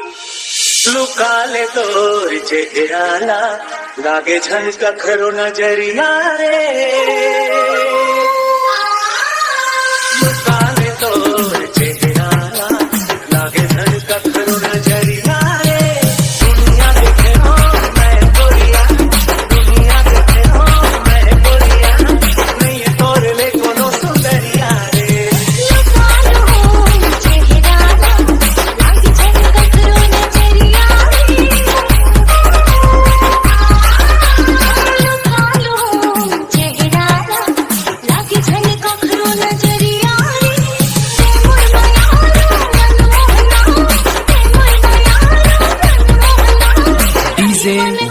लुकाले तोर चेहराला लागे झनका खरो नजरिया रे लुकाले तोर चेहराला लागे झनका खरो नजरिया रे दुनिया देखे हो मैं गोरिया दुनिया देखे हो मैं गोरिया नहीं ये तोर ले कोनो सुंदरिया रे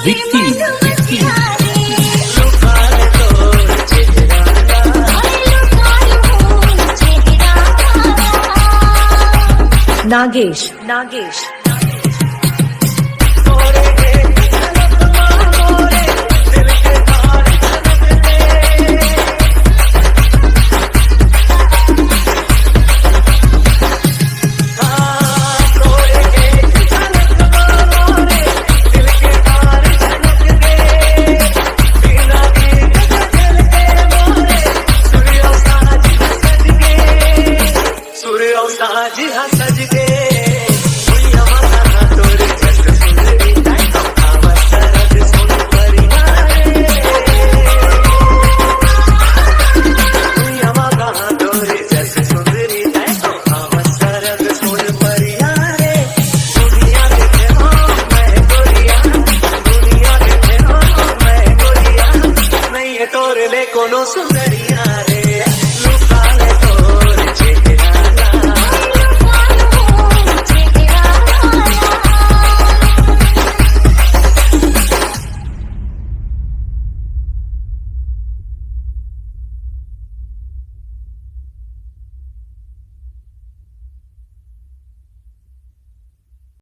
विक्की नागेश जी हाँ सज के दुनिया माता तोरे जैसे सुंदरी आवाज सरद सुन परिया दुनिया माता तोरे जैसे सुंदरी आवाज सरद सुन परिया रे दुनिया देखे हो मैं गोरिया दुनिया देखे हो मैं गोरिया नहीं ये तोरे ले कोनो सुंदरी